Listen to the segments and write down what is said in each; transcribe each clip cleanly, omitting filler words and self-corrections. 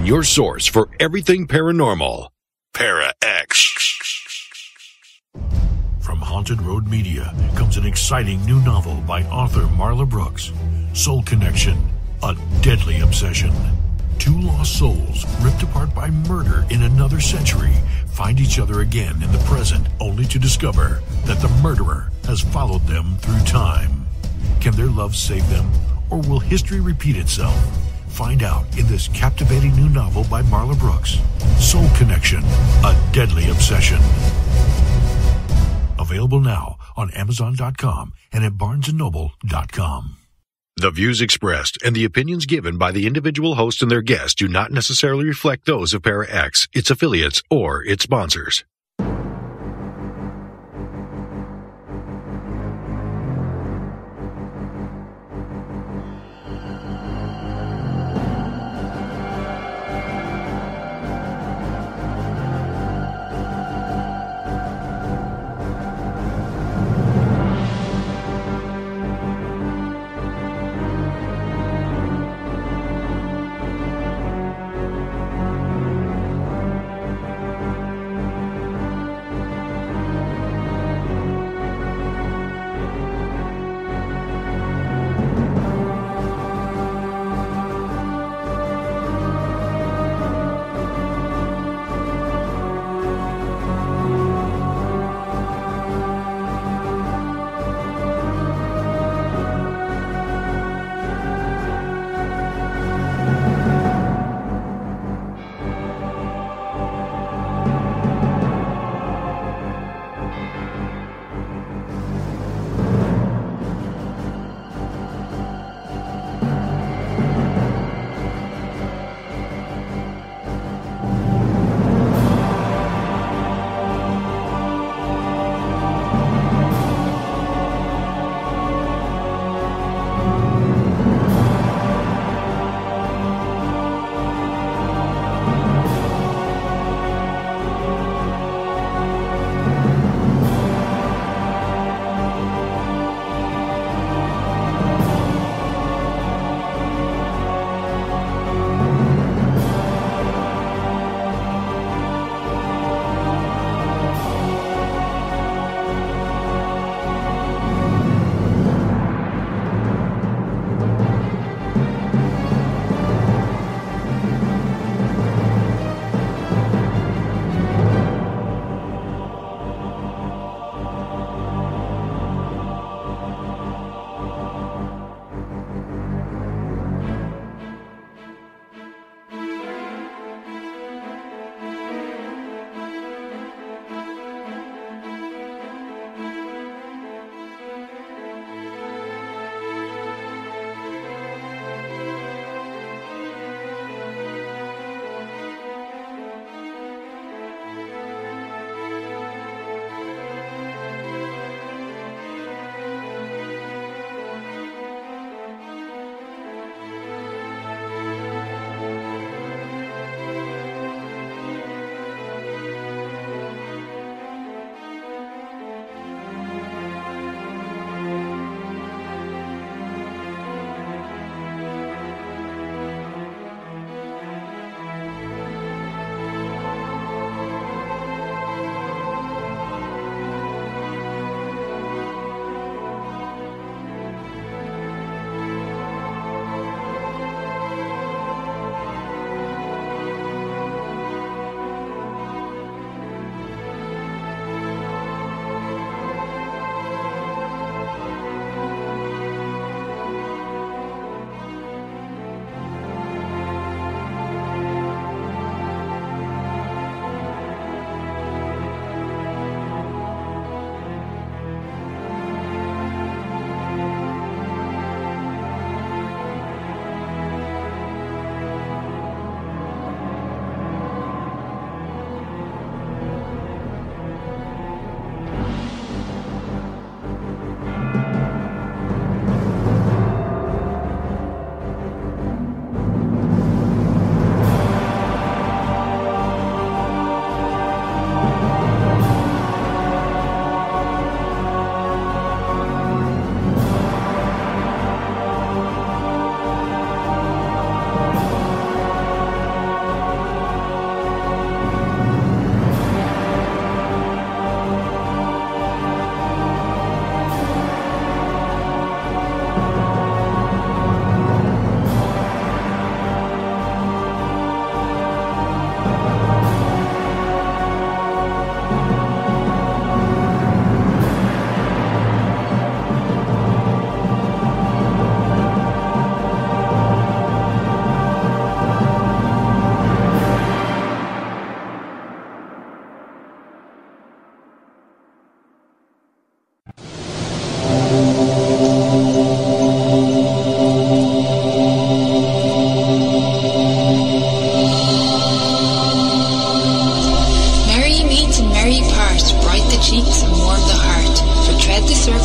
your source for everything paranormal. Para X. From Haunted Road Media comes an exciting new novel by author Marla Brooks. Soul Connection, a deadly obsession. Two lost souls, ripped apart by murder in another century, find each other again in the present, only to discover that the murderer has followed them through time. Can their love save them, or will history repeat itself? Find out in this captivating new novel by Marla Brooks, Soul Connection, a deadly obsession. Available now on Amazon.com and at BarnesandNoble.com. The views expressed and the opinions given by the individual host and their guests do not necessarily reflect those of Para X, its affiliates, or its sponsors.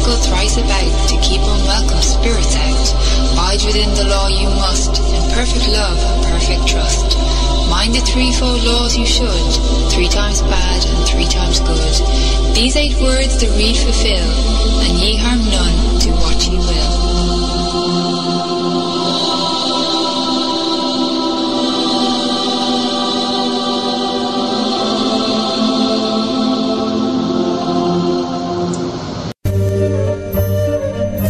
Circle thrice about to keep unwelcome spirits out. Bide within the law you must, in perfect love and perfect trust. Mind the threefold laws you should, 3 times bad and 3 times good. These 8 words the read fulfill, and ye harm none, do what ye will.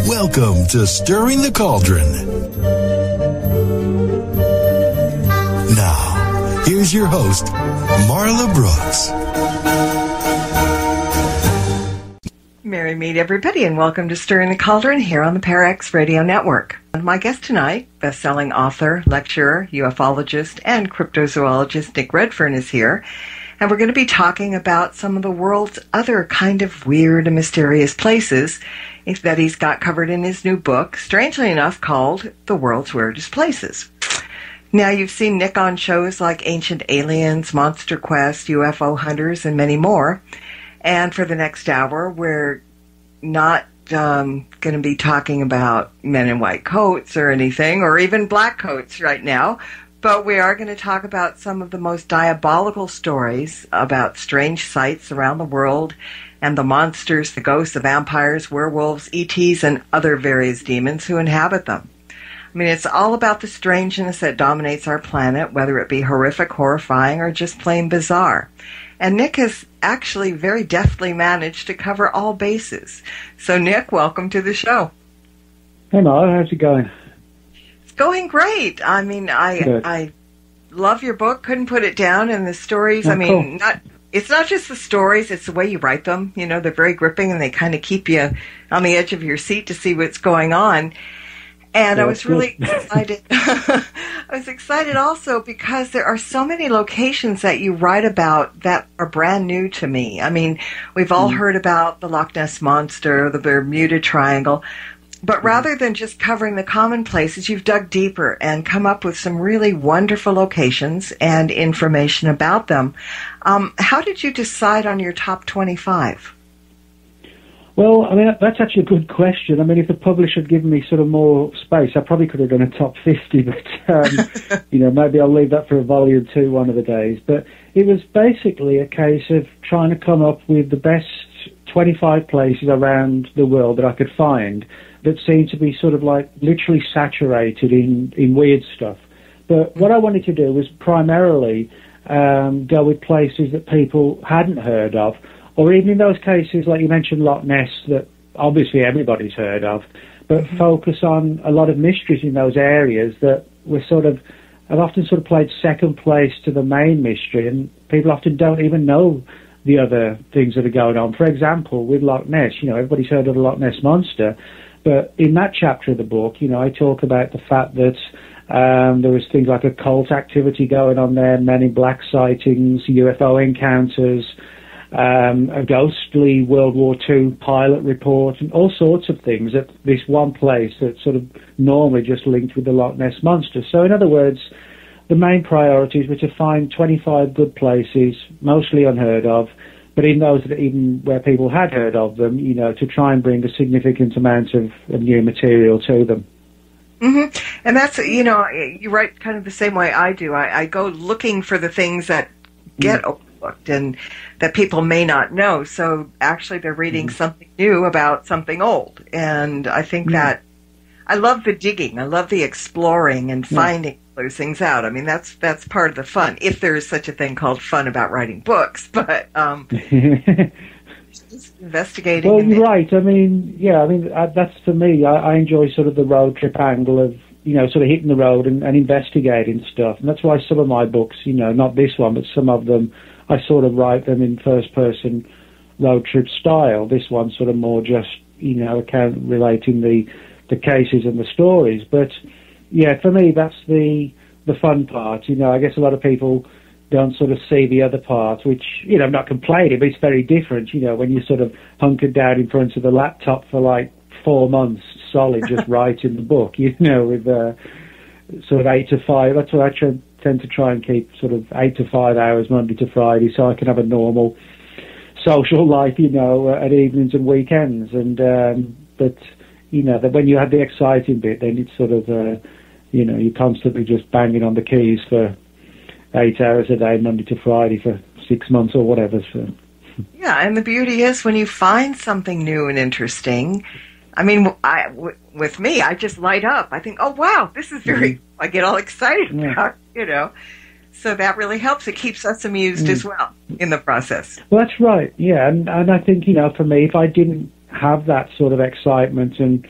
Welcome to Stirring the Cauldron. Now, here's your host, Marla Brooks. Merry meet everybody, and welcome to Stirring the Cauldron here on the ParaX Radio Network. And my guest tonight, best-selling author, lecturer, ufologist, and cryptozoologist Nick Redfern is here. And we're going to be talking about some of the world's other kind of weird and mysterious places that he's got covered in his new book, strangely enough called The World's Weirdest Places. Now, you've seen Nick on shows like Ancient Aliens, Monster Quest, UFO Hunters, and many more. And for the next hour, we're not going to be talking about men in white coats or anything, or even black coats right now. But we are going to talk about some of the most diabolical stories about strange sights around the world and the monsters, the ghosts, the vampires, werewolves, ETs, and other various demons who inhabit them. I mean, it's all about the strangeness that dominates our planet, whether it be horrific, horrifying, or just plain bizarre. And Nick has actually very deftly managed to cover all bases. So, Nick, welcome to the show. Hey, Marla, how's it going? Going great. I mean, I love your book. Couldn't put it down. And the stories, I mean, cool. It's not just the stories, it's the way you write them. You know, they're very gripping and they kind of keep you on the edge of your seat to see what's going on. And I was really excited. I was excited also because there are so many locations that you write about that are brand new to me. I mean, we've all heard about the Loch Ness Monster, the Bermuda Triangle. But rather than just covering the common places, you've dug deeper and come up with some really wonderful locations and information about them. How did you decide on your top 25? Well, I mean, that's actually a good question. I mean, if the publisher had given me sort of more space, I probably could have done a top 50, but, you know, maybe I'll leave that for a volume 2 one of the days. But it was basically a case of trying to come up with the best 25 places around the world that I could find that seemed to be sort of like literally saturated in weird stuff. But what I wanted to do was primarily go with places that people hadn't heard of, or even in those cases, like you mentioned, Loch Ness, that obviously everybody's heard of, but focus on a lot of mysteries in those areas that were sort of, have often sort of played second place to the main mystery, and people often don't even know the other things that are going on. For example, with Loch Ness, you know, everybody's heard of the Loch Ness Monster, but in that chapter of the book, you know, I talk about the fact that there was things like occult activity going on there, men in black sightings, UFO encounters, a ghostly World War II pilot report, and all sorts of things at this one place that's sort of normally just linked with the Loch Ness Monster. So in other words, the main priorities were to find 25 good places, mostly unheard of, but in those that even where people had heard of them, you know, to try and bring a significant amount of new material to them. Mm-hmm. And that's, you know, you write kind of the same way I do. I go looking for the things that get overlooked and that people may not know. So actually they're reading something new about something old. And I think that I love the digging. I love the exploring and finding those things out. I mean, that's part of the fun, if there is such a thing called fun about writing books. But just investigating. Well, you're right. I mean, that's for me. I enjoy sort of the road trip angle of, you know, sort of hitting the road and investigating stuff. And that's why some of my books, you know, not this one, but some of them, I sort of write them in first-person road trip style. This one sort of more just, you know, account relating the cases and the stories. But yeah, for me, that's the fun part. You know, I guess a lot of people don't sort of see the other part, which, you know, I'm not complaining, but it's very different, you know, when you're sort of hunkered down in front of the laptop for like 4 months solid, just writing the book, you know, with sort of 8 to 5. That's what I tend to try and keep, sort of 8 to 5 hours Monday to Friday, so I can have a normal social life, at evenings and weekends. And but that when you have the exciting bit, then it's sort of you're constantly just banging on the keys for 8 hours a day, Monday to Friday, for 6 months or whatever. So. Yeah, and the beauty is when you find something new and interesting. I mean, with me, I just light up. I think, oh wow, this is very. I get all excited about, So that really helps. It keeps us amused as well in the process. Well, that's right. Yeah, and I think for me, if I didn't have that sort of excitement and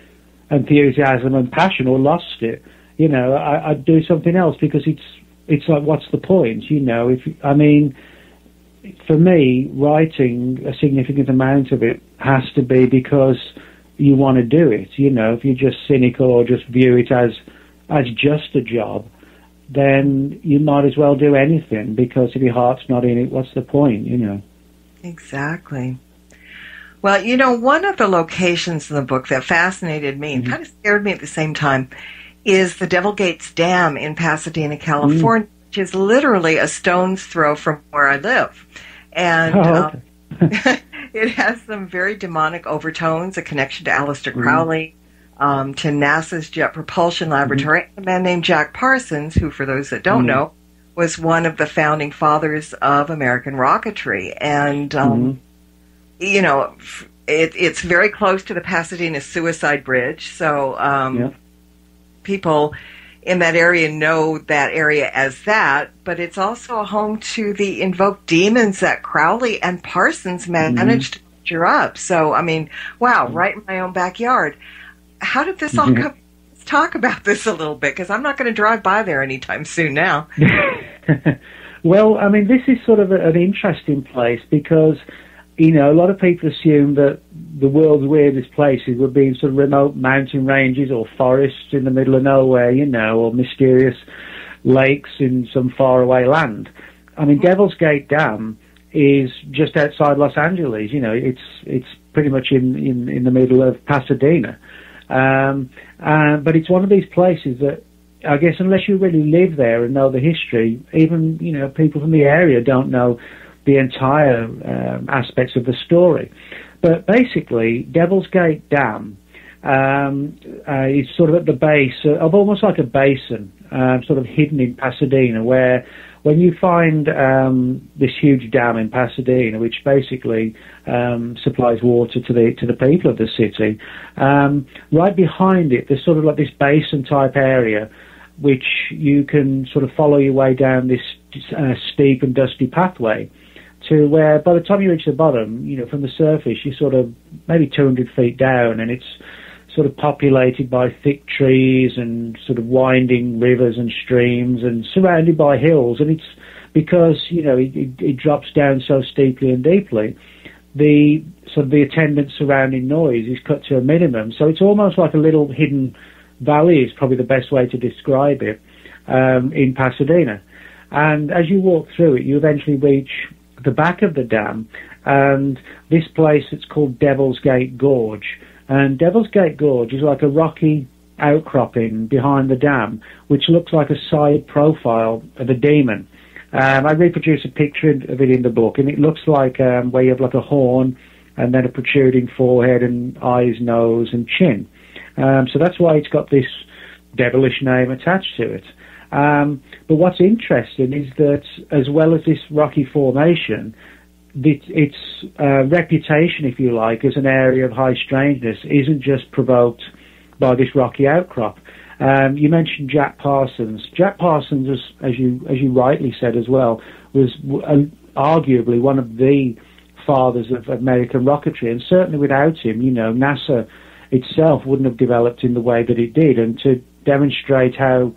enthusiasm and passion, or lost it, I'd do something else, because it's like, what's the point? For me, writing a significant amount of it has to be because you want to do it. If you're just cynical or just view it as just a job, then you might as well do anything, because if your heart's not in it, what's the point? Exactly. Well, one of the locations in the book that fascinated me and kind of scared me at the same time is the Devil Gates Dam in Pasadena, California, which is literally a stone's throw from where I live. And it has some very demonic overtones, a connection to Aleister Crowley, to NASA's Jet Propulsion Laboratory. A man named Jack Parsons, who, for those that don't know, was one of the founding fathers of American rocketry. And, it's very close to the Pasadena Suicide Bridge. So people in that area know that area as that, but it's also a home to the invoked demons that Crowley and Parsons managed to conjure up. So, wow, right in my own backyard. How did this all come? Let's talk about this a little bit, because I'm not going to drive by there anytime soon now. Well, this is sort of an interesting place, because, a lot of people assume that the world's weirdest places would be sort of remote mountain ranges or forests in the middle of nowhere, or mysterious lakes in some faraway land. Devil's Gate Dam is just outside Los Angeles. It's pretty much in the middle of Pasadena. But it's one of these places that, I guess, unless you really live there and know the history, even, people from the area don't know the entire aspects of the story. But basically, Devil's Gate Dam is sort of at the base of almost like a basin, sort of hidden in Pasadena, where when you find this huge dam in Pasadena, which basically supplies water to the people of the city, right behind it, there's sort of like this basin-type area, which you can sort of follow your way down this steep and dusty pathway, to where by the time you reach the bottom, from the surface, you're sort of maybe 200 feet down, and it's sort of populated by thick trees and sort of winding rivers and streams, and surrounded by hills. And it's because, it drops down so steeply and deeply, the attendant surrounding noise is cut to a minimum. So it's almost like a little hidden valley, is probably the best way to describe it, in Pasadena. And as you walk through it, you eventually reach the back of the dam, and this place that's called Devil's Gate Gorge. And Devil's Gate Gorge is like a rocky outcropping behind the dam, which looks like a side profile of a demon. I reproduce a picture of it in the book, and it looks like where you have like a horn and then a protruding forehead and eyes, nose and chin. So that's why it's got this devilish name attached to it. But what's interesting is that, as well as this rocky formation, its reputation, if you like, as an area of high strangeness isn't just provoked by this rocky outcrop. You mentioned Jack Parsons. Jack Parsons, as you rightly said as well, was arguably one of the fathers of American rocketry, and certainly without him, NASA itself wouldn't have developed in the way that it did. And to demonstrate how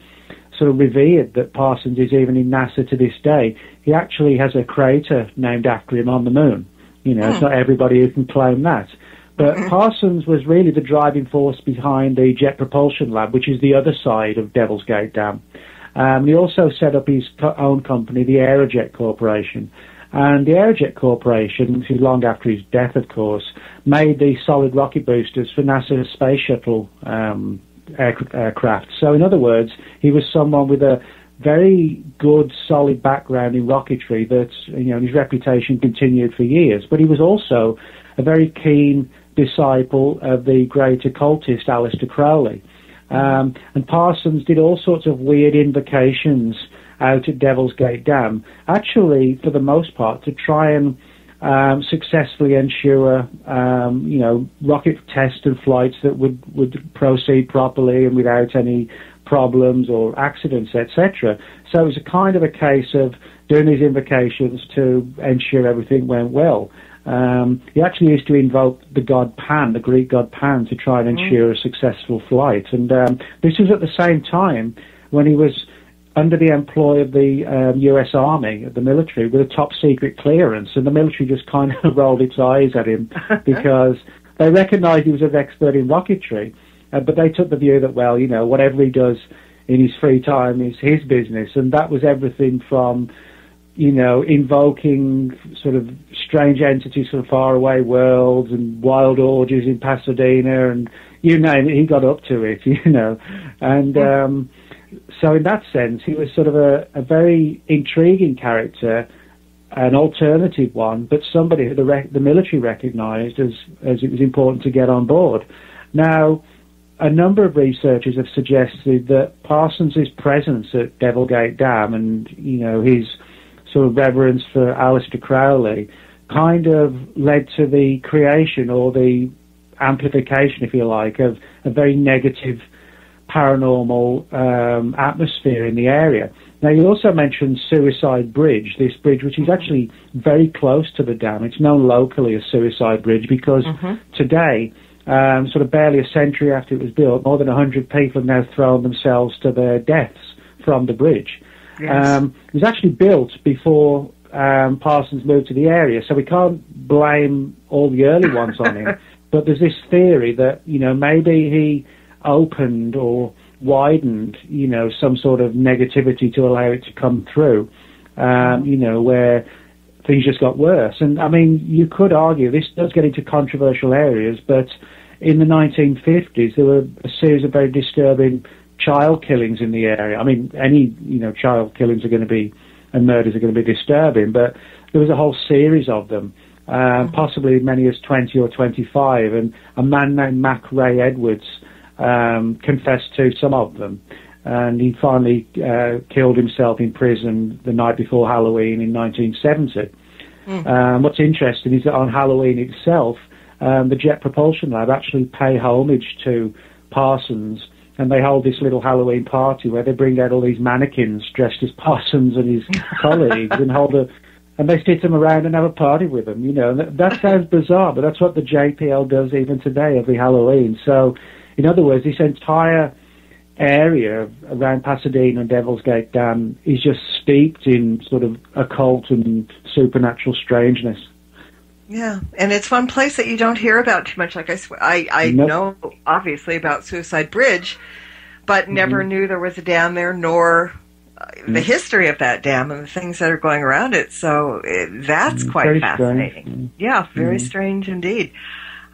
sort of revered that Parsons is even in NASA to this day, he actually has a crater named after him on the moon. It's not everybody who can claim that. But Parsons was really the driving force behind the Jet Propulsion Lab, which is the other side of Devil's Gate Dam. He also set up his own company, the Aerojet Corporation. And the Aerojet Corporation, this is long after his death, of course, made the solid rocket boosters for NASA's space shuttle aircraft. So in other words, he was someone with a very good, solid background in rocketry that, his reputation continued for years. But he was also a very keen disciple of the great occultist Aleister Crowley. And Parsons did all sorts of weird invocations out at Devil's Gate Dam, actually, for the most part, to try and successfully ensure, rocket tests and flights that would proceed properly and without any problems or accidents, etc. So it was a kind of a case of doing these invocations to ensure everything went well. He actually used to invoke the god Pan, the Greek god Pan, to try and ensure a successful flight. And this was at the same time when he was under the employ of the U.S. Army, the military, with a top-secret clearance. And the military just kind of rolled its eyes at him because they recognized he was an expert in rocketry. But they took the view that, well, whatever he does in his free time is his business. And that was everything from, invoking sort of strange entities from faraway worlds and wild orgies in Pasadena, and you name it, he got up to it, And so in that sense, he was sort of a very intriguing character, an alternative one, but somebody who the military recognized as it was important to get on board. Now, a number of researchers have suggested that Parsons' presence at Devil Gate Dam and, his sort of reverence for Aleister Crowley kind of led to the creation or the amplification, if you like, of a very negative paranormal atmosphere in the area. Now, you also mentioned Suicide Bridge, this bridge which is actually very close to the dam. It's known locally as Suicide Bridge because today, sort of barely a century after it was built, more than 100 people have now thrown themselves to their deaths from the bridge. Yes. It was actually built before Parsons moved to the area, so we can't blame all the early ones on him. But there's this theory that, maybe he opened or widened, some sort of negativity to allow it to come through, where things just got worse. And, I mean, you could argue, this does get into controversial areas, but in the 1950s, there were a series of very disturbing child killings in the area. I mean, any, child killings are going to be, and murders are going to be disturbing, but there was a whole series of them, possibly as many as 20 or 25, and a man named Mac Ray Edwards confessed to some of them, and he finally killed himself in prison the night before Halloween in 1970. What's interesting is that on Halloween itself, the Jet Propulsion Lab actually pay homage to Parsons, and they hold this little Halloween party where they bring out all these mannequins dressed as Parsons and his colleagues and they sit them around and have a party with them. That sounds bizarre, but that's what the JPL does even today, every Halloween. So, in other words, this entire area around Pasadena and Devil's Gate Dam is just steeped in sort of occult and supernatural strangeness. Yeah, and it's one place that you don't hear about too much. Like I know, obviously, about Suicide Bridge, but never knew there was a dam there, nor the history of that dam and the things that are going around it. So that's quite very fascinating. Strange. Yeah, very strange indeed.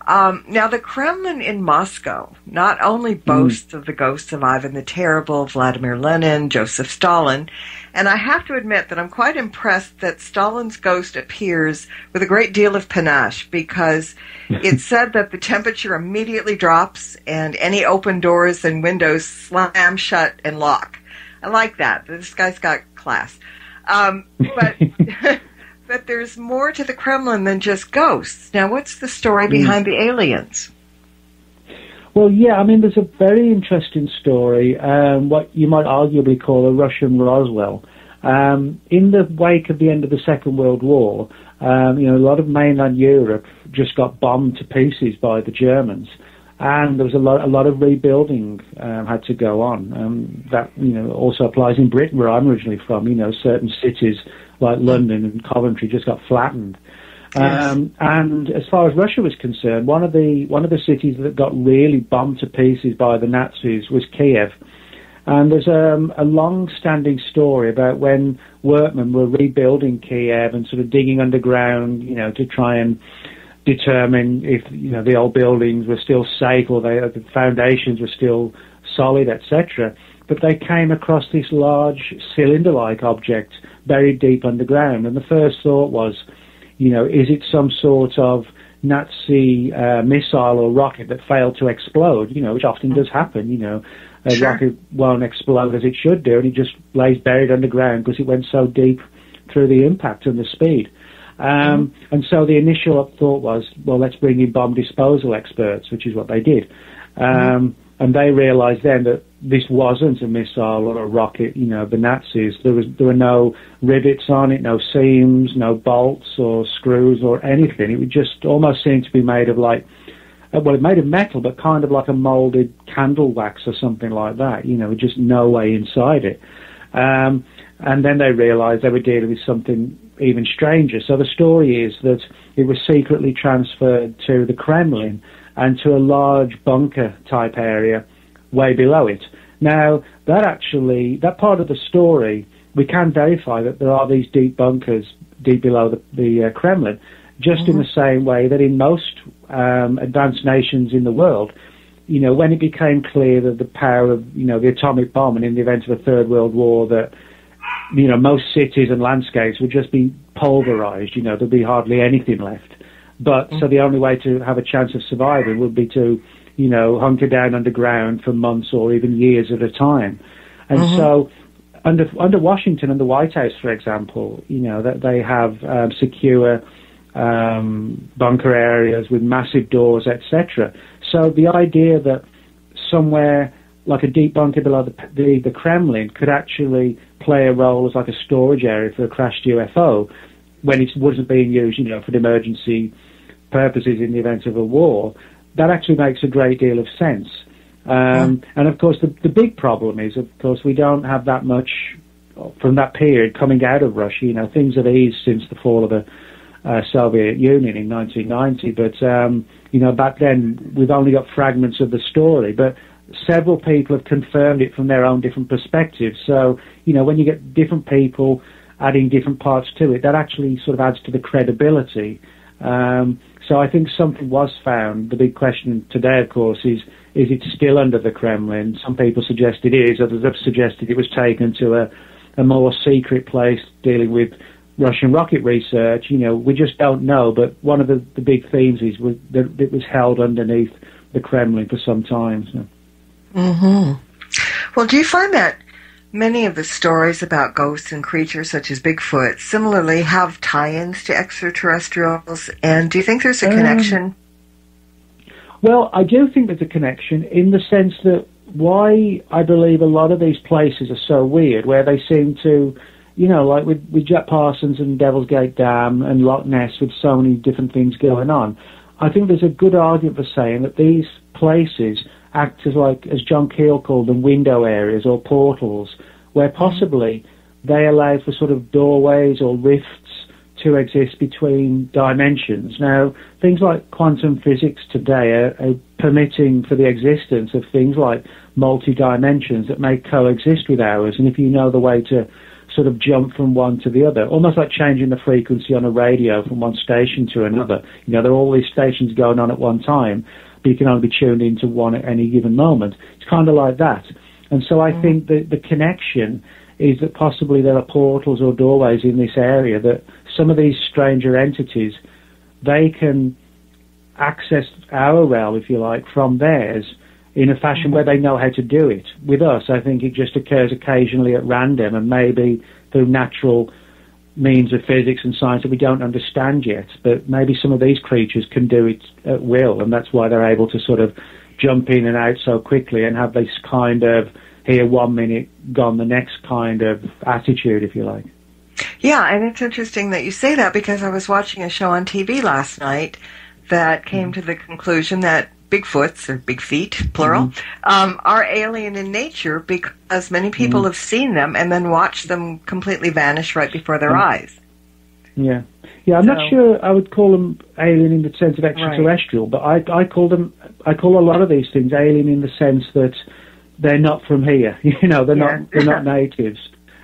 Now, the Kremlin in Moscow not only boasts of the ghosts of Ivan the Terrible, Vladimir Lenin, Joseph Stalin, and I have to admit that I'm quite impressed that Stalin's ghost appears with a great deal of panache, because it's said that the temperature immediately drops and any open doors and windows slam shut and lock. I like that. This guy's got class. But... But there's more to the Kremlin than just ghosts. Now, what's the story behind the aliens? Well, yeah, I mean, there's a very interesting story, what you might arguably call a Russian Roswell. In the wake of the end of the Second World War, a lot of mainland Europe just got bombed to pieces by the Germans. And there was a lot of rebuilding had to go on. That also applies in Britain, where I'm originally from. Certain cities like London and Coventry just got flattened. Yes. And as far as Russia was concerned, one of the cities that got really bombed to pieces by the Nazis was Kiev. And there's a long-standing story about when workmen were rebuilding Kiev and sort of digging underground, to try and determine if the old buildings were still safe or the foundations were still solid, etc. but they came across this large cylinder-like object buried deep underground. And the first thought was, is it some sort of Nazi missile or rocket that failed to explode, which often does happen, a rocket won't explode as it should do, and it just lays buried underground because it went so deep through the impact and the speed. And so the initial thought was, well, let's bring in bomb disposal experts, which is what they did. And they realized then that this wasn't a missile or a rocket, the Nazis. There were no rivets on it, no seams, no bolts or screws or anything. It would just almost seem to be made of it made of metal, but kind of like a molded candle wax or something like that, just no way inside it. And then they realized they were dealing with something even stranger. So the story is that it was secretly transferred to the Kremlin and to a large bunker-type area way below it. Now, that part of the story, we can verify that there are these deep bunkers deep below the Kremlin, just in the same way that in most advanced nations in the world, when it became clear that the power of, the atomic bomb, and in the event of a Third World War, that, most cities and landscapes would just be pulverized, there'd be hardly anything left. But so the only way to have a chance of surviving would be to, hunker down underground for months or even years at a time. And so under Washington and the White House, for example, that they have secure bunker areas with massive doors, etc. So the idea that somewhere like a deep bunker below the Kremlin could actually play a role as like a storage area for a crashed UFO when it wasn't being used, for emergency purposes in the event of a war, that actually makes a great deal of sense. And of course, the big problem is, of course, we don't have that much from that period coming out of Russia. Things have eased since the fall of the Soviet Union in 1990, but back then we've only got fragments of the story, but several people have confirmed it from their own different perspectives. So, when you get different people adding different parts to it, that actually sort of adds to the credibility. So I think something was found. The big question today, of course, is it still under the Kremlin? Some people suggest it is, others have suggested it was taken to a more secret place dealing with Russian rocket research. We just don't know, but one of the big themes is that it was held underneath the Kremlin for some time. So. Well, do you find that many of the stories about ghosts and creatures such as Bigfoot similarly have tie-ins to extraterrestrials, and do you think there's a connection? Well, I do think there's a connection in the sense that why I believe a lot of these places are so weird, where they seem to, like with Jack Parsons and Devil's Gate Dam and Loch Ness with so many different things going on, I think there's a good argument for saying that these places act as John Keel called them, window areas or portals, where possibly they allow for sort of doorways or rifts to exist between dimensions. Now, things like quantum physics today are permitting for the existence of things like multi-dimensions that may coexist with ours, and if you know the way to sort of jump from one to the other, almost like changing the frequency on a radio from one station to another. There are all these stations going on at one time, but you can only be tuned into one at any given moment. It's kind of like that. And so I think that the connection is that possibly there are portals or doorways in this area that some of these stranger entities, they can access our realm, if you like, from theirs in a fashion where they know how to do it. With us, I think it just occurs occasionally at random and maybe through natural means of physics and science that we don't understand yet, but maybe some of these creatures can do it at will, and that's why they're able to sort of jump in and out so quickly and have this kind of here 1 minute, gone the next kind of attitude, if you like. Yeah, and it's interesting that you say that, because I was watching a show on TV last night that came to the conclusion that Bigfoots, or big feet, plural, are alien in nature because many people have seen them and then watched them completely vanish right before their eyes. Yeah. Yeah, I'm not sure I would call them alien in the sense of extraterrestrial, but I call a lot of these things alien in the sense that they're not from here. They're not natives.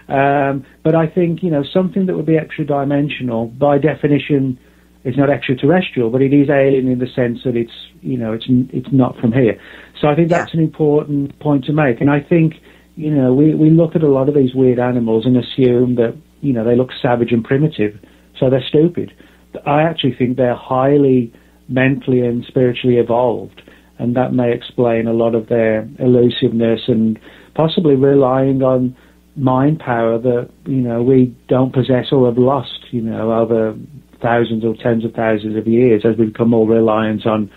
But I think, something that would be extra-dimensional, by definition, is not extraterrestrial, but it is alien in the sense that it's not from here. So I think that's an important point to make. And I think, you know, we look at a lot of these weird animals and assume that, you know, they look savage and primitive, so they're stupid. I actually think they're highly mentally and spiritually evolved, and that may explain a lot of their elusiveness and possibly relying on mind power that, you know, we don't possess or have lost, you know, over thousands or tens of thousands of years as we become more reliant on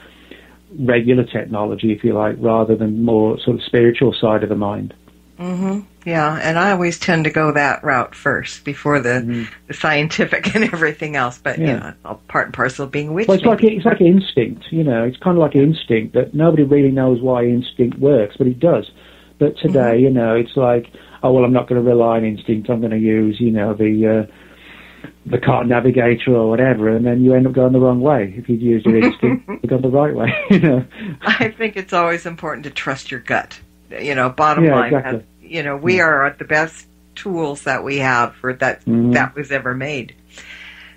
regular technology, if you like, rather than more sort of spiritual side of the mind. Mm-hmm. Yeah, and I always tend to go that route first before the scientific and everything else. But you know, it's all part and parcel of being a witch. Well, it's like instinct. You know, it's kind of like instinct that nobody really knows why instinct works, but it does. But today, you know, it's like, oh well, I'm not going to rely on instinct. I'm going to use, you know, the car navigator or whatever, and then you end up going the wrong way. If you'd used your instinct, you'd gone the right way. You know. I think it's always important to trust your gut. You know, bottom line. Exactly. You know, we are at the best tools that we have for that was ever made.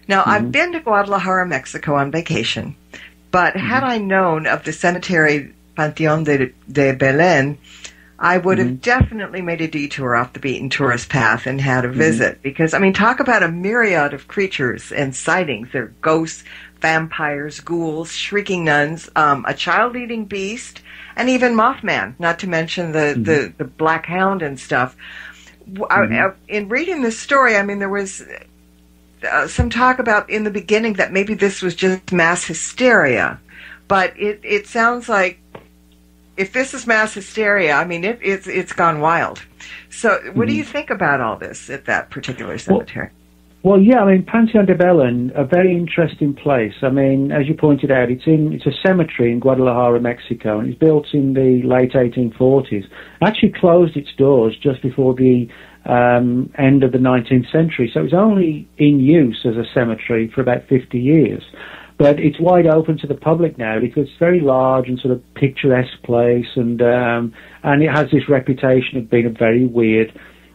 Now, I've been to Guadalajara, Mexico on vacation, but had I known of the cemetery Panteón de Belén, I would have definitely made a detour off the beaten tourist path and had a visit. Because, I mean, talk about a myriad of creatures and sightings. There are ghosts, vampires, ghouls, shrieking nuns, a child-eating beast, and even Mothman, not to mention the Black Hound and stuff. In reading this story, I mean, there was some talk about in the beginning that maybe this was just mass hysteria. But it sounds like if this is mass hysteria, I mean, it's gone wild. So what do you think about all this at that particular cemetery? Well, yeah, I mean, Panteón de Belén, a very interesting place. I mean, as you pointed out, it's a cemetery in Guadalajara, Mexico, and it's built in the late 1840s. It actually closed its doors just before the end of the 19th century, so it was only in use as a cemetery for about 50 years. But it's wide open to the public now because it's very large and sort of picturesque place, and it has this reputation of being a very weird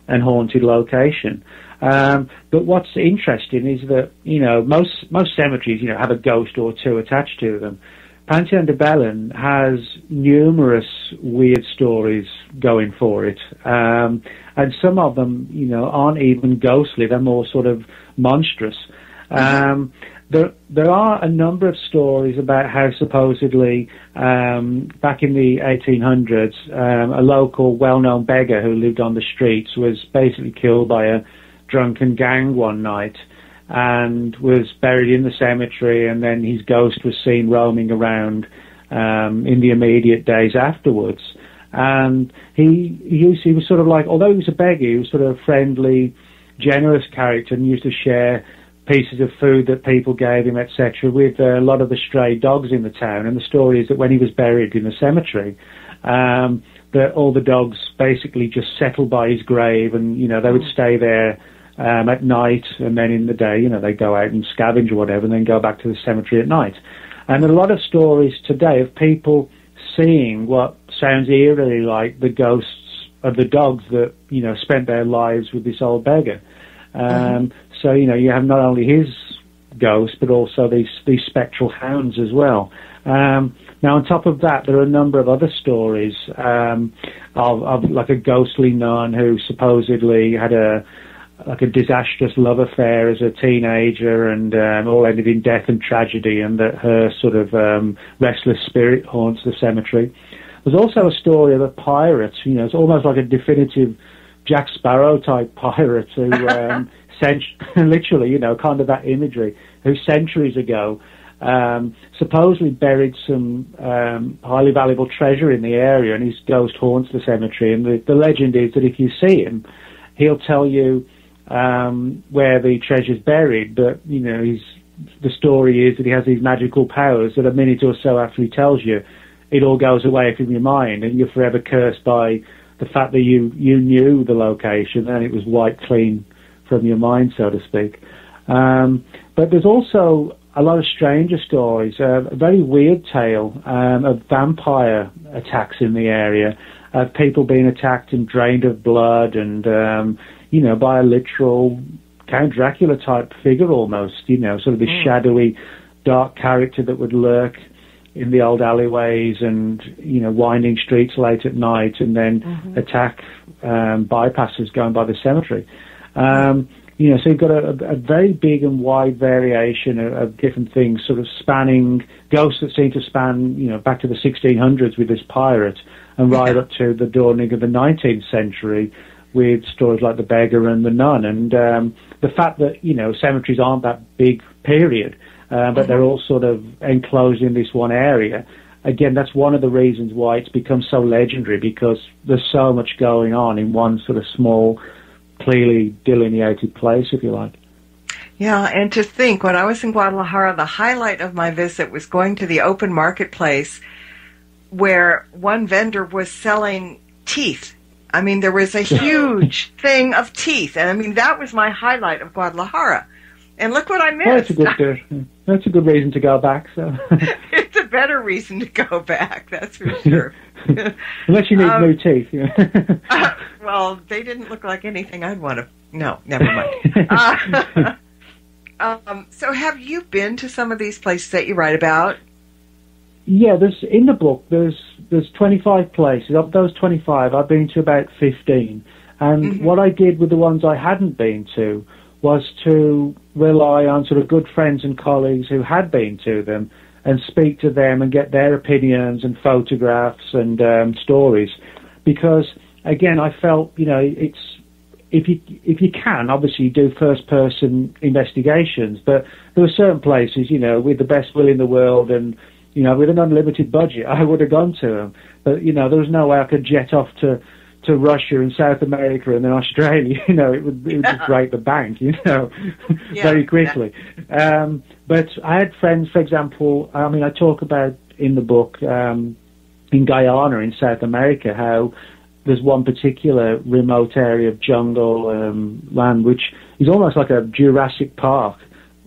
and haunted location. But what's interesting is that, you know, most cemeteries, you know, have a ghost or two attached to them. Panteón de Belén has numerous weird stories going for it. And some of them, you know, aren't even ghostly. They're more sort of monstrous. There are a number of stories about how supposedly back in the 1800s, a local well-known beggar who lived on the streets was basically killed by a drunken gang one night and was buried in the cemetery, and then his ghost was seen roaming around in the immediate days afterwards. And he was sort of like, although he was a beggar, he was sort of a friendly, generous character and used to share pieces of food that people gave him, etc., with a lot of the stray dogs in the town. And the story is that when he was buried in the cemetery, that all the dogs basically just settled by his grave, and, you know, they would stay there at night, and then in the day, you know, they go out and scavenge or whatever, and then go back to the cemetery at night. And there are a lot of stories today of people seeing what sounds eerily like the ghosts of the dogs that, you know, spent their lives with this old beggar. So, you know, you have not only his ghost, but also these spectral hounds as well. Now, on top of that, there are a number of other stories of like a ghostly nun who supposedly had a disastrous love affair as a teenager, and all ended in death and tragedy, and that her sort of restless spirit haunts the cemetery. There's also a story of a pirate. You know, it's almost like a definitive Jack Sparrow type pirate who, literally, you know, kind of that imagery, who centuries ago supposedly buried some highly valuable treasure in the area, and his ghost haunts the cemetery. And the legend is that if you see him, he'll tell you where the treasure's buried, but, you know, the story is that he has these magical powers that a minute or so after he tells you, it all goes away from your mind, and you're forever cursed by the fact that you knew the location and it was wiped clean from your mind, so to speak. But there's also a lot of stranger stories, a very weird tale of vampire attacks in the area, of people being attacked and drained of blood, and, you know, by a literal Count Dracula type figure almost, you know, sort of this shadowy, dark character that would lurk in the old alleyways and, winding streets late at night, and then attack bypasses going by the cemetery. So you've got a very big and wide variation of different things, sort of spanning ghosts that seem to span, back to the 1600s with this pirate, and right up to the dawning of the 19th century with stories like the beggar and the nun. And the fact that, cemeteries aren't that big period, but they're all sort of enclosed in this one area. Again, that's one of the reasons why it's become so legendary, because there's so much going on in one sort of small, clearly delineated place, if you like. Yeah, and to think, when I was in Guadalajara, the highlight of my visit was going to the open marketplace where one vendor was selling teeth. I mean, there was a huge thing of teeth, and that was my highlight of Guadalajara. And look what I missed. Well, that's a good reason to go back. So it's a better reason to go back, that's for sure. Unless you need new teeth. Yeah. Well, they didn't look like anything I'd want to. No, never mind. So, have you been to some of these places that you write about? Yeah, in the book. There's 25 places. Of those 25, I've been to about 15. And what I did with the ones I hadn't been to was to rely on sort of good friends and colleagues who had been to them and speak to them and get their opinions and photographs and stories. Because, again, I felt, it's if you can, obviously do first-person investigations, but there were certain places, with the best will in the world and, with an unlimited budget, I would have gone to them. But, there was no way I could jet off to Russia and South America and then Australia, it would just break the bank, very quickly. But I had friends, for example, I talk about in the book, in Guyana in South America, how there's one particular remote area of jungle land, which is almost like a Jurassic Park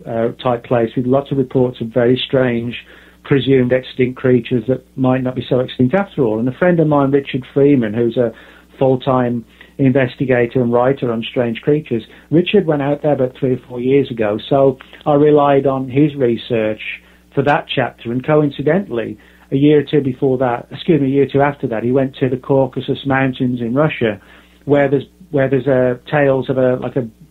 type place, with lots of reports of very strange presumed extinct creatures that might not be so extinct after all. And a friend of mine, Richard Freeman, who's a full-time investigator and writer on strange creatures, Richard went out there about 3 or 4 years ago, so I relied on his research for that chapter. And coincidentally, a year or two after that, he went to the Caucasus Mountains in Russia, where there's tales of a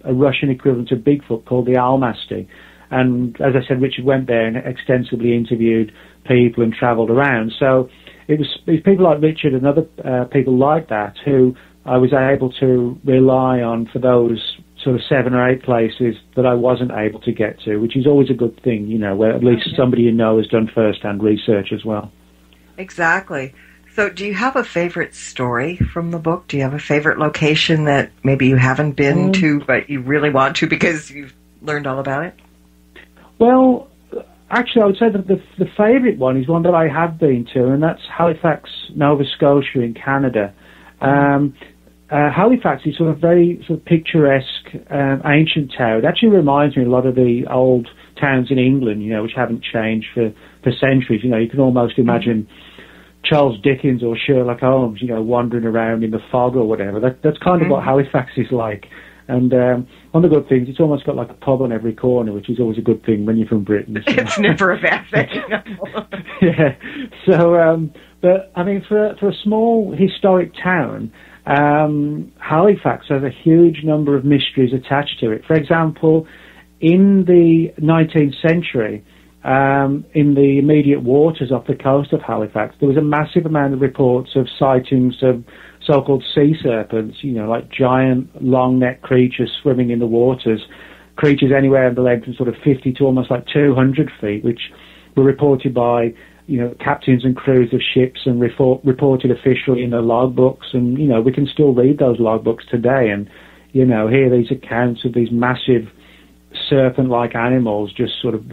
Russian equivalent of Bigfoot called the Almasty. And as I said, Richard went there and extensively interviewed people and travelled around. So it was people like Richard and other people like that who I was able to rely on for those sort of 7 or 8 places that I wasn't able to get to, which is always a good thing, where at least somebody has done first-hand research as well. Exactly. So do you have a favorite story from the book? Do you have a favorite location that maybe you haven't been to but you really want to because you've learned all about it? Well, actually, I would say that the favourite one is one that I have been to, and that's Halifax, Nova Scotia in Canada. Halifax is sort of very sort of picturesque, ancient town. It actually reminds me a lot of the old towns in England, which haven't changed for centuries. You can almost imagine Charles Dickens or Sherlock Holmes, wandering around in the fog or whatever. That's kind of what Halifax is like. And one of the good things, it's almost got like a pub on every corner, which is always a good thing when you're from Britain. So. It's never a bad thing. Yeah. So, but I mean, for a small historic town, Halifax has a huge number of mysteries attached to it. For example, in the 19th century, in the immediate waters off the coast of Halifax, there was a massive amount of reports of sightings of so-called sea serpents, like giant, long-necked creatures swimming in the waters, creatures anywhere in the length of sort of 50 to almost like 200 feet, which were reported by, captains and crews of ships and reported officially in the logbooks. And, we can still read those logbooks today and, hear these accounts of these massive serpent-like animals just sort of,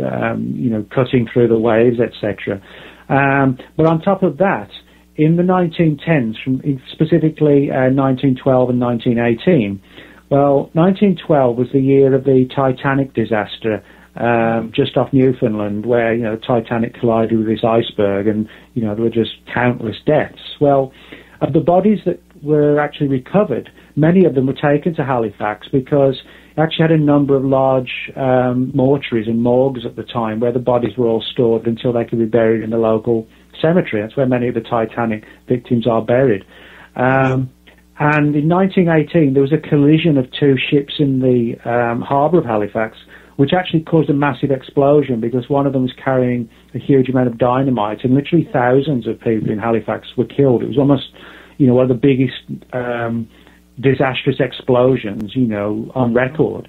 cutting through the waves, etc. But on top of that, in the 1910s, specifically 1912 and 1918, well, 1912 was the year of the Titanic disaster just off Newfoundland, where, Titanic collided with this iceberg and, there were just countless deaths. Well, of the bodies that were actually recovered, many of them were taken to Halifax because actually had a number of large mortuaries and morgues at the time where the bodies were all stored until they could be buried in the local cemetery. That's where many of the Titanic victims are buried. And in 1918, there was a collision of two ships in the harbour of Halifax, which actually caused a massive explosion because one of them was carrying a huge amount of dynamite, and literally thousands of people in Halifax were killed. It was almost, one of the biggest disastrous explosions, on record.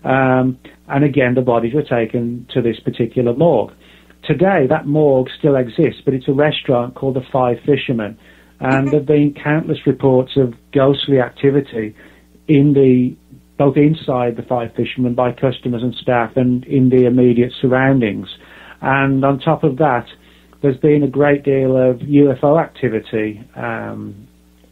And again, the bodies were taken to this particular morgue. Today, that morgue still exists, but it's a restaurant called the Five Fishermen, and there have been countless reports of ghostly activity both inside the Five Fishermen by customers and staff and in the immediate surroundings. And on top of that, there's been a great deal of UFO activity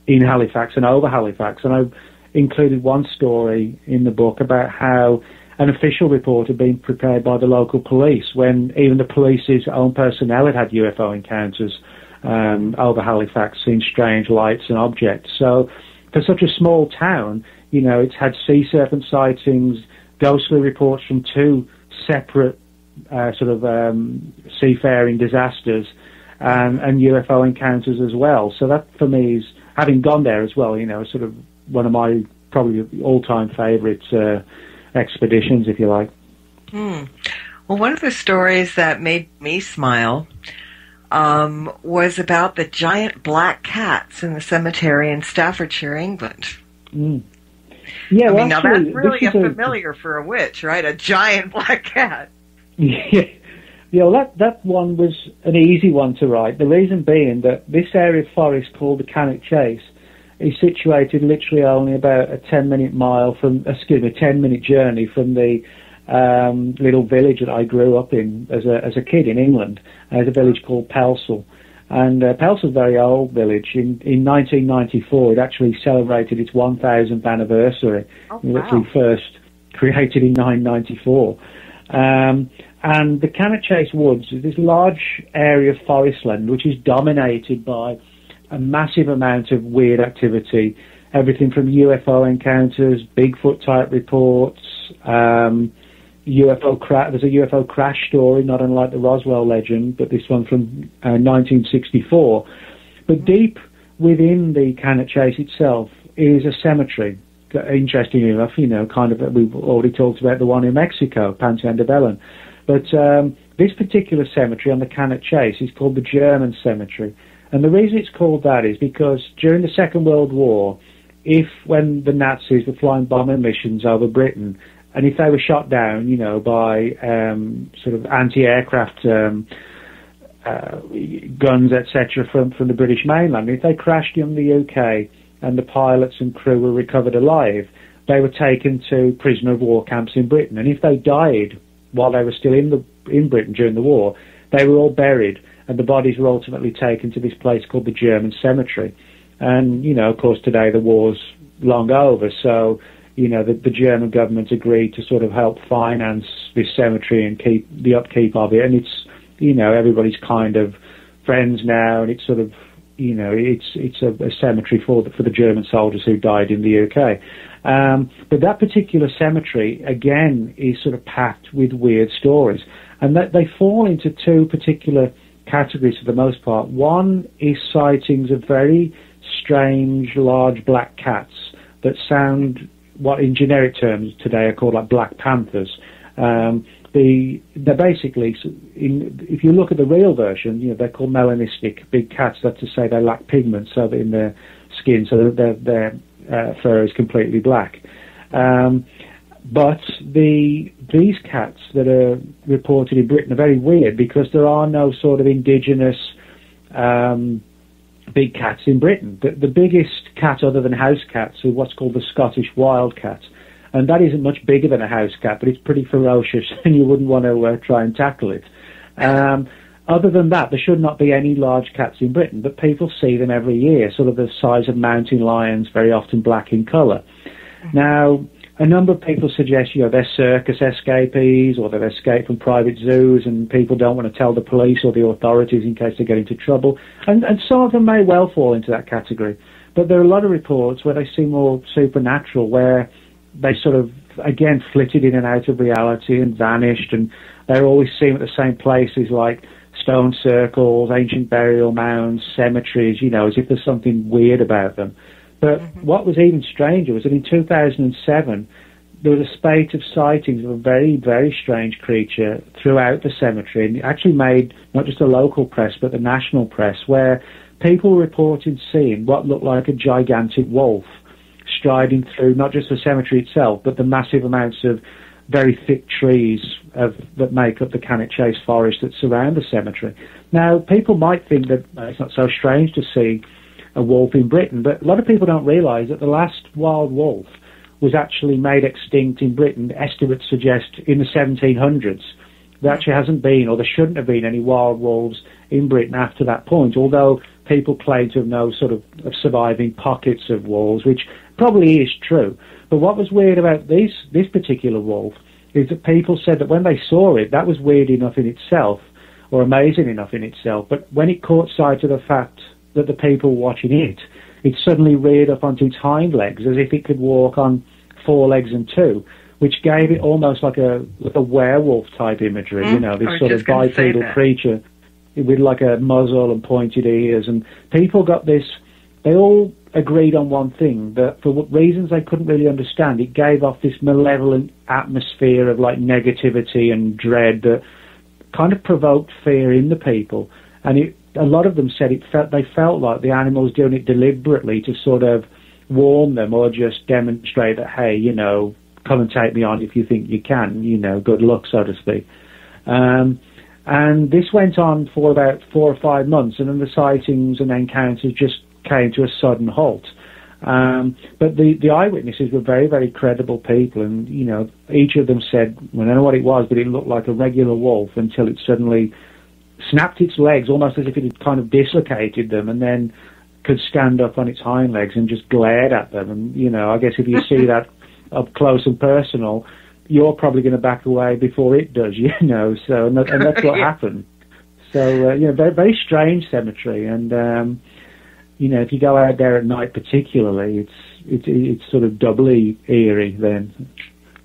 in Halifax and over Halifax. And I've included one story in the book about how an official report had been prepared by the local police when even the police's own personnel had UFO encounters over Halifax, seeing strange lights and objects. So for such a small town, it's had sea serpent sightings, ghostly reports from two separate seafaring disasters, and UFO encounters as well. So that, for me, is, having gone there as well, sort of one of my probably all-time favourite expeditions, if you like. Well, one of the stories that made me smile was about the giant black cats in the cemetery in Staffordshire, England. Yeah, now that's really familiar for a witch, right? A giant black cat. Yeah, that one was an easy one to write. The reason being that this area of forest called the Cannock Chase is situated literally only about a 10-minute journey from the little village that I grew up in as a kid in England. There's a village called Pelsall. And Pelsall's a very old village. In 1994, it actually celebrated its 1,000th anniversary. Oh, It was wow. actually first created in 994. And the Cannock Chase Woods is this large area of forest land which is dominated by a massive amount of weird activity, everything from UFO encounters, Bigfoot-type reports, there's a UFO crash story, not unlike the Roswell legend, but this one from 1964. But deep within the Cannock Chase itself is a cemetery. Interestingly enough, we've already talked about the one in Mexico, Panteon de Belen. But this particular cemetery on the Cannock Chase is called the German Cemetery. And the reason it's called that is because during the Second World War, when the Nazis were flying bombing missions over Britain, and if they were shot down, by sort of anti-aircraft guns, etc., from the British mainland, if they crashed in the UK and the pilots and crew were recovered alive, they were taken to prisoner of war camps in Britain. And if they died while they were still in Britain during the war, they were all buried, and the bodies were ultimately taken to this place called the German Cemetery. And, of course, today the war's long over, so the German government agreed to sort of help finance this cemetery and keep the upkeep of it. And it's, everybody's kind of friends now, and it's sort of, it's a cemetery for the German soldiers who died in the UK. But that particular cemetery, again, is sort of packed with weird stories. And that they fall into two particular categories for the most part. One is sightings of very strange, large black cats that sound what in generic terms today are called like black panthers. They're basically, if you look at the real version, they're called melanistic big cats. That's to say they lack pigment so that in their skin, so that their fur is completely black. But these cats that are reported in Britain are very weird because there are no sort of indigenous big cats in Britain. The biggest cat other than house cats are what's called the Scottish wild cat. And that isn't much bigger than a house cat, but it's pretty ferocious and you wouldn't want to try and tackle it. Other than that, there should not be any large cats in Britain, but people see them every year, sort of the size of mountain lions, very often black in colour. Now, a number of people suggest, they're circus escapees or they've escaped from private zoos and people don't want to tell the police or the authorities in case they get into trouble. And some of them may well fall into that category. But there are a lot of reports where they seem more supernatural, where they sort of again, flitted in and out of reality and vanished, and they're always seen at the same places like stone circles, ancient burial mounds, cemeteries, you know, as if there's something weird about them. But what was even stranger was that in 2007, there was a spate of sightings of a very, very strange creature throughout the cemetery, and it actually made not just the local press, but the national press, where people were reporting seeing what looked like a gigantic wolf striding through not just the cemetery itself, but the massive amounts of very thick trees that make up the Cannock Chase forest that surround the cemetery. Now, people might think that it's not so strange to see a wolf in Britain, but a lot of people don't realise that the last wild wolf was actually made extinct in Britain. Estimates suggest in the 1700s. There actually hasn't been, or there shouldn't have been, any wild wolves in Britain after that point, although people claim to have no sort of surviving pockets of wolves, which probably is true. But what was weird about this particular wolf is that people said that when they saw it, that was weird enough in itself, or amazing enough in itself, but when it caught sight of the fact that the people watching it suddenly reared up onto its hind legs as if it could walk on 4 legs and 2, which gave it almost like a werewolf type imagery, you know, this sort of bipedal creature with like a muzzle and pointed ears. And people got this, they all agreed on one thing, that for reasons they couldn't really understand, it gave off this malevolent atmosphere of like negativity and dread that kind of provoked fear in the people. And a lot of them said they felt like the animal was doing it deliberately to sort of warn them or just demonstrate that, hey, you know, come and take me on if you think you can, you know, good luck, so to speak. And this went on for about 4 or 5 months, and then the sightings and encounters just came to a sudden halt. But the eyewitnesses were very, very credible people, and, you know, each of them said, well, I don't know what it was, but it looked like a regular wolf until it suddenly snapped its legs, almost as if it had kind of dislocated them, and then could stand up on its hind legs and just glared at them. And, you know, I guess if you see that up close and personal, you're probably going to back away before it does, you know. So, and that's what happened. So, you know, very, very strange cemetery. And, you know, if you go out there at night particularly, it's sort of doubly eerie then.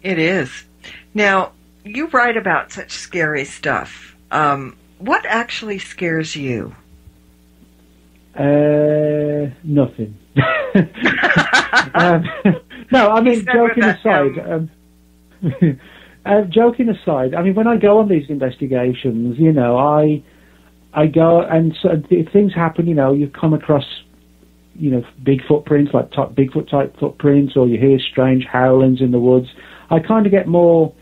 It is. Now, you write about such scary stuff. What actually scares you? Nothing. No, I mean, joking aside, I mean, when I go on these investigations, you know, I go, and so if things happen, you know, you come across, you know, big footprints, like Bigfoot-type footprints, or you hear strange howlings in the woods, I kind of get more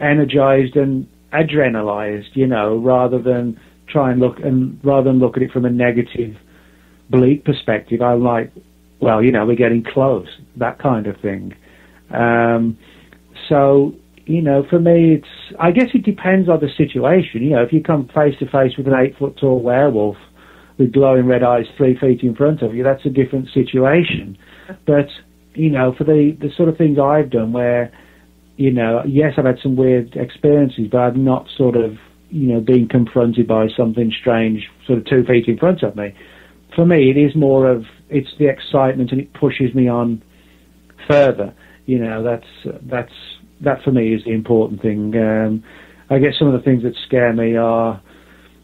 energized and adrenalized, you know, rather than look at it from a negative, bleak perspective. I'm like, well, you know, we're getting close, that kind of thing. So, you know, for me, I guess it depends on the situation. You know, if you come face to face with an 8-foot-tall werewolf with glowing red eyes 3 feet in front of you, that's a different situation. But, you know, for the sort of things I've done where, you know, yes, I've had some weird experiences, but I've not sort of, you know, been confronted by something strange sort of 2 feet in front of me. For me, it is more of, it's the excitement, and it pushes me on further. You know, that for me is the important thing. I guess some of the things that scare me are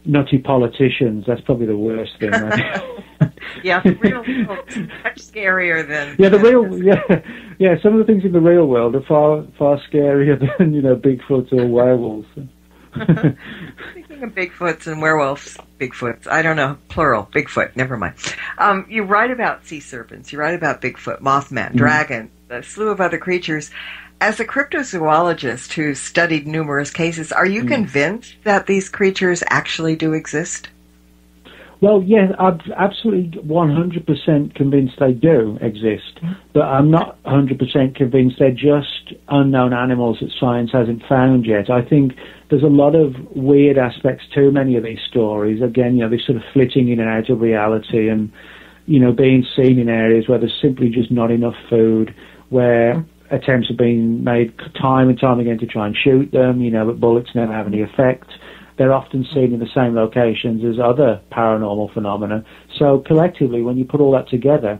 nutty politicians. That's probably the worst thing. Yeah, the real world's much scarier than... Yeah, some of the things in the real world are far scarier than, you know, Bigfoot or werewolves. Speaking of Bigfoots and werewolves, Bigfoots, I don't know, plural, Bigfoot, never mind. You write about sea serpents, you write about Bigfoot, Mothman, dragon, a slew of other creatures. As a cryptozoologist who studied numerous cases, are you convinced that these creatures actually do exist? Well, yes, I'm absolutely 100% convinced they do exist, but I'm not 100% convinced they're just unknown animals that science hasn't found yet. I think there's a lot of weird aspects to many of these stories. Again, you know, they're sort of flitting in and out of reality and, you know, being seen in areas where there's simply just not enough food, where attempts have been made time and time again to try and shoot them, you know, but bullets never have any effect. They're often seen in the same locations as other paranormal phenomena. So collectively, when you put all that together,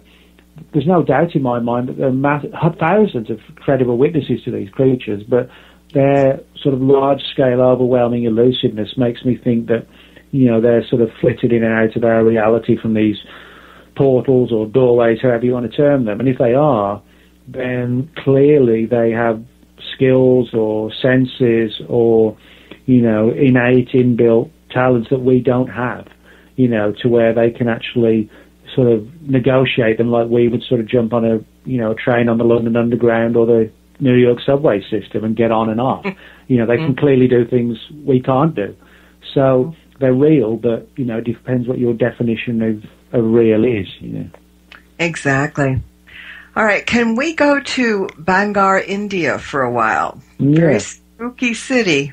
there's no doubt in my mind that there are thousands of credible witnesses to these creatures, but their sort of large-scale, overwhelming elusiveness makes me think that, they're sort of flitted in and out of our reality from these portals or doorways, however you want to term them. And if they are, then clearly they have skills or senses or, innate, inbuilt talents that we don't have, to where they can actually sort of negotiate them like we would sort of jump on a train on the London Underground or the New York subway system and get on and off. They can clearly do things we can't do. So they're real, but, it depends what your definition of real is, Exactly. All right, can we go to Bangalore, India for a while? Yeah. Very spooky city.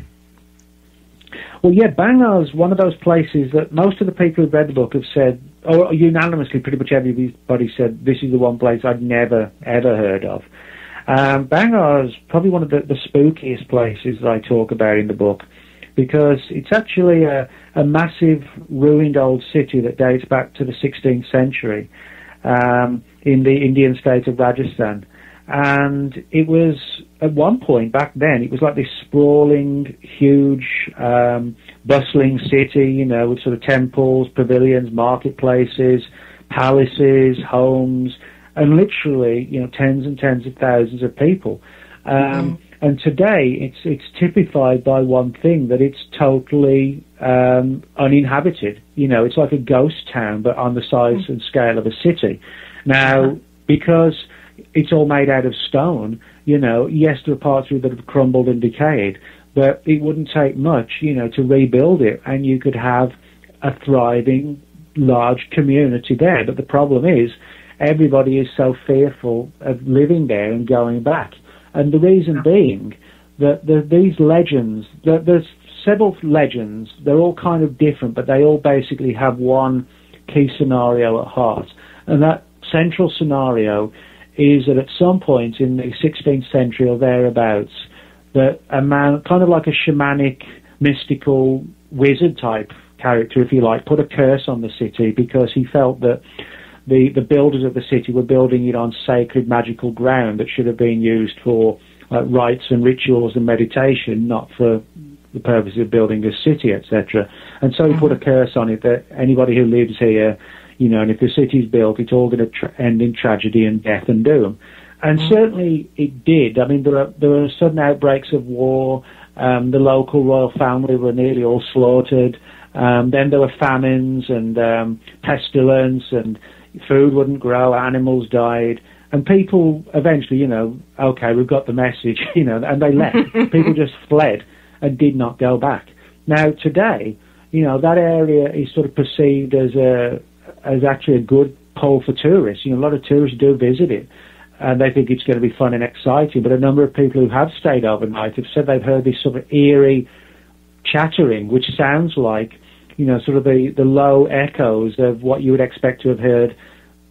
Well, yeah, Bangalore is one of those places that most of the people who've read the book have said, or unanimously, pretty much everybody said, this is the one place I'd never, ever heard of. Bangalore is probably one of the spookiest places that I talk about in the book, because it's actually a massive, ruined old city that dates back to the 16th century in the Indian state of Rajasthan. And it was, at one point back then, it was like this sprawling, huge, bustling city, with sort of temples, pavilions, marketplaces, palaces, homes, and literally, tens and tens of thousands of people. And today, it's typified by one thing, that it's totally uninhabited. It's like a ghost town, but on the size and scale of a city. Now, because it's all made out of stone, yes, there are parts of it that have crumbled and decayed, but it wouldn't take much, to rebuild it, and you could have a thriving, large community there. But the problem is, everybody is so fearful of living there and going back. And the reason being that these legends, there's several legends, they're all kind of different, but they all basically have one key scenario at heart. And that central scenario is that at some point in the 16th century or thereabouts, that a man, kind of like a shamanic, mystical, wizard-type character, if you like, put a curse on the city because he felt that the builders of the city were building it on sacred, magical ground that should have been used for rites and rituals and meditation, not for the purpose of building a city, etc. And so he put a curse on it that anybody who lives here, and if the city's built, it's all going to end in tragedy and death and doom. And certainly it did. I mean, there were sudden outbreaks of war. The local royal family were nearly all slaughtered. Then there were famines and pestilence, and food wouldn't grow, animals died, and people eventually, okay, we've got the message, and they left. People just fled and did not go back. Now, today, that area is sort of perceived as actually a good pull for tourists. A lot of tourists do visit it, and they think it's going to be fun and exciting, but a number of people who have stayed overnight have said they've heard this sort of eerie chattering, which sounds like sort of the low echoes of what you would expect to have heard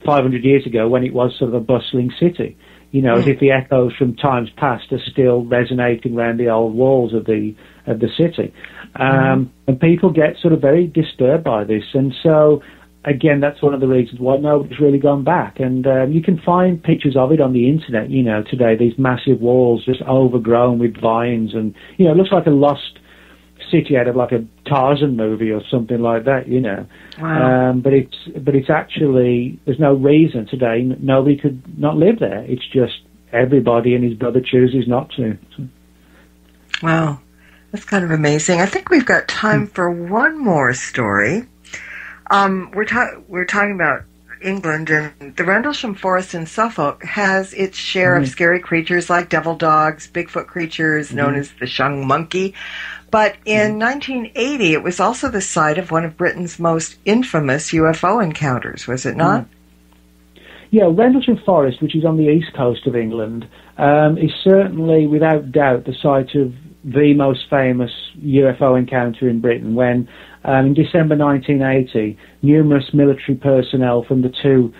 500 years ago when it was sort of a bustling city. As if the echoes from times past are still resonating around the old walls of the city. And people get sort of very disturbed by this. And so, again, that's one of the reasons why nobody's really gone back. And you can find pictures of it on the internet, today, these massive walls just overgrown with vines. And, it looks like a lost city out of like a Tarzan movie or something like that, Wow. But it's actually, there's no reason today nobody could not live there. It's just everybody and his brother chooses not to. Wow, that's kind of amazing. I think we've got time for one more story. We're talking about England, and the Rendlesham Forest in Suffolk has its share of scary creatures like devil dogs, Bigfoot creatures known as the Shung monkey. But in 1980, it was also the site of one of Britain's most infamous UFO encounters, was it not? Yeah, Rendlesham Forest, which is on the east coast of England, is certainly, without doubt, the site of the most famous UFO encounter in Britain when, in December 1980, numerous military personnel from the two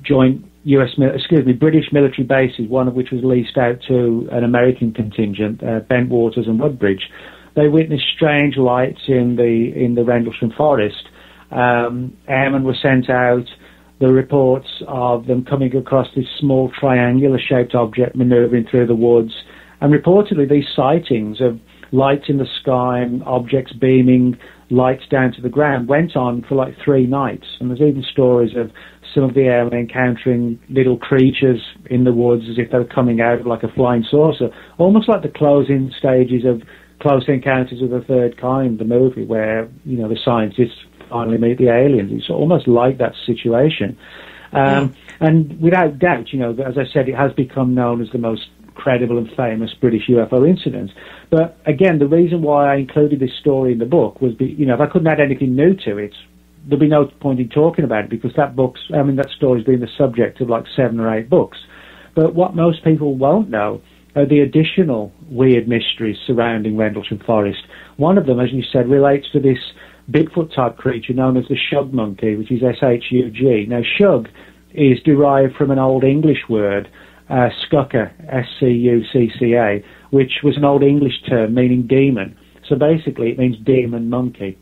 joint British military bases, one of which was leased out to an American contingent, Bentwaters and Woodbridge, they witnessed strange lights in the Rendlesham Forest. Airmen were sent out. There are reports of them coming across this small triangular-shaped object maneuvering through the woods. And reportedly, these sightings of lights in the sky and objects beaming lights down to the ground went on for like 3 nights. And there's even stories of some of the airmen encountering little creatures in the woods as if they were coming out of like a flying saucer, almost like the closing stages of Close Encounters of the Third Kind, the movie, where, you know, the scientists finally meet the aliens. It's almost like that situation. And without doubt, you know, as I said, it has become known as the most credible and famous British UFO incident. But again, the reason why I included this story in the book was, you know, if I couldn't add anything new to it, there'd be no point in talking about it, because that story's been the subject of like 7 or 8 books. But what most people won't know are the additional weird mysteries surrounding Rendlesham Forest. One of them, as you said, relates to this Bigfoot-type creature known as the shug monkey, which is S-H-U-G. Now, shug is derived from an Old English word, skucka, S-C-U-C-C-A, which was an Old English term meaning demon. So basically it means demon monkey.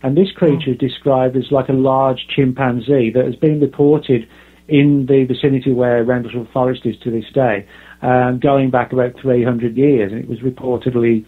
And this creature is described as like a large chimpanzee that has been reported in the vicinity where Rendlesham Forest is to this day, going back about 300 years. And it was reportedly,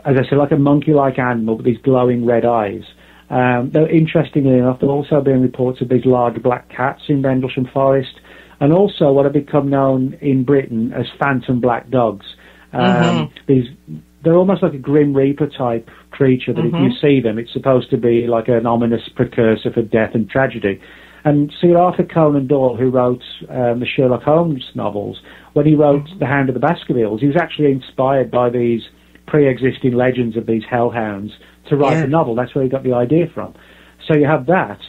as I said, like a monkey-like animal with these glowing red eyes. Though interestingly enough, there have also been reports of these large black cats in Rendlesham Forest, and also what have become known in Britain as phantom black dogs. They're almost like a Grim Reaper type creature that if you see them, it's supposed to be like an ominous precursor for death and tragedy. And Sir Arthur Conan Doyle, who wrote the Sherlock Holmes novels, when he wrote The Hound of the Baskervilles, he was actually inspired by these pre-existing legends of these hellhounds to write the novel. That's where he got the idea from. So you have that.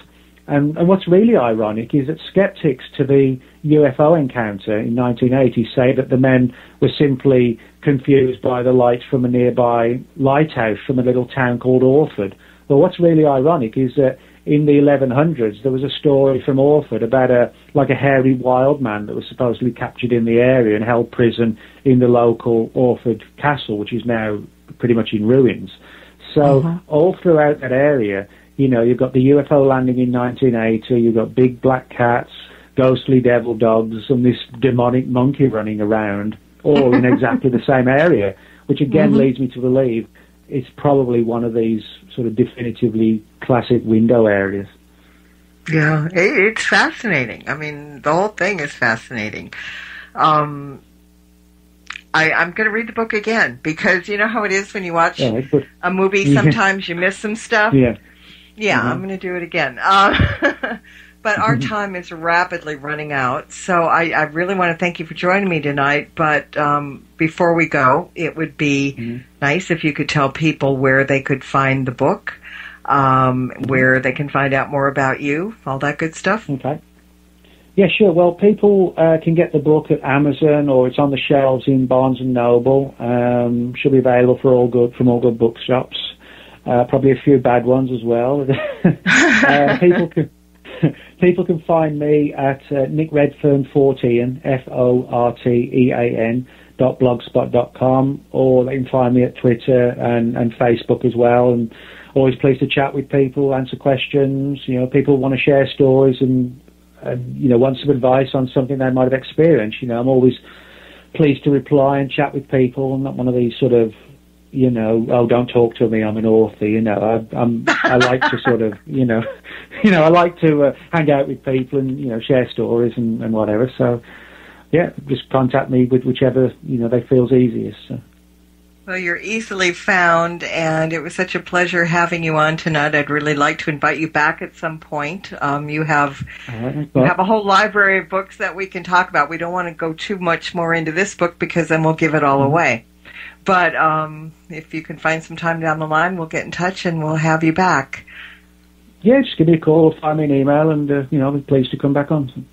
And what's really ironic is that skeptics to the UFO encounter in 1980 say that the men were simply confused by the lights from a nearby lighthouse from a little town called Orford. Well, what's really ironic is that in the 1100s there was a story from Orford about a hairy wild man that was supposedly captured in the area and held prison in the local Orford Castle, which is now pretty much in ruins. So all throughout that area, you know, you've got the UFO landing in 1980, you've got big black cats, ghostly devil dogs, and this demonic monkey running around, all in exactly the same area, which again leads me to believe it's probably one of these sort of definitively classic window areas. Yeah, it's fascinating. I mean, the whole thing is fascinating. I'm going to read the book again, because you know how it is when you watch a movie, sometimes you miss some stuff. Yeah, I'm going to do it again. But our time is rapidly running out, so I really want to thank you for joining me tonight. But before we go, it would be nice if you could tell people where they could find the book, where they can find out more about you, all that good stuff. Okay. Yeah, sure. Well, people can get the book at Amazon, or it's on the shelves in Barnes & Noble. Should be available from all good bookshops. Probably a few bad ones as well. People can find me at Nick Redfern 14, FORTEAN.blogspot.com, or they can find me at Twitter and Facebook as well. And always pleased to chat with people, answer questions. You know, people want to share stories and you know, want some advice on something they might have experienced. You know, I'm always pleased to reply and chat with people. I'm not one of these sort of, you know, oh, don't talk to me, I'm an author, you know. I like to sort of, I like to hang out with people and, you know, share stories and whatever. So, yeah, just contact me with whichever, you know, they feels easiest. So. Well, you're easily found, and it was such a pleasure having you on tonight. I'd really like to invite you back at some point. You have a whole library of books that we can talk about. We don't want to go too much more into this book because then we'll give it all away. But if you can find some time down the line, we'll get in touch and we'll have you back. Yeah, just give me a call or find me an email, and I'll be pleased to come back on.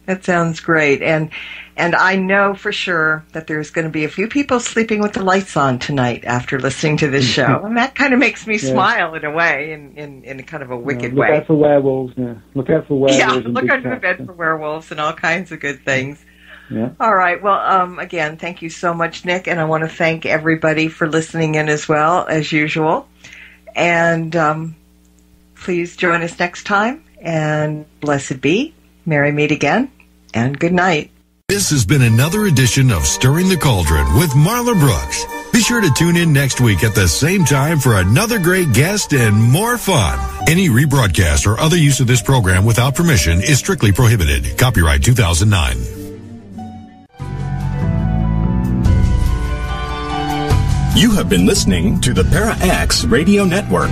That sounds great. And I know for sure that there's going to be a few people sleeping with the lights on tonight after listening to this show. And that kind of makes me smile in a way, in a kind of a wicked way. Look out for werewolves. Yeah. Look out for werewolves. Yeah, look under the bed for werewolves and all kinds of good things. Yeah. All right. Well, again, thank you so much, Nick. And I want to thank everybody for listening in as well, as usual. And please join us next time. And blessed be. Merry meet again, and good night. This has been another edition of Stirring the Cauldron with Marla Brooks. Be sure to tune in next week at the same time for another great guest and more fun. Any rebroadcast or other use of this program without permission is strictly prohibited. Copyright 2009. You have been listening to the Para X Radio Network.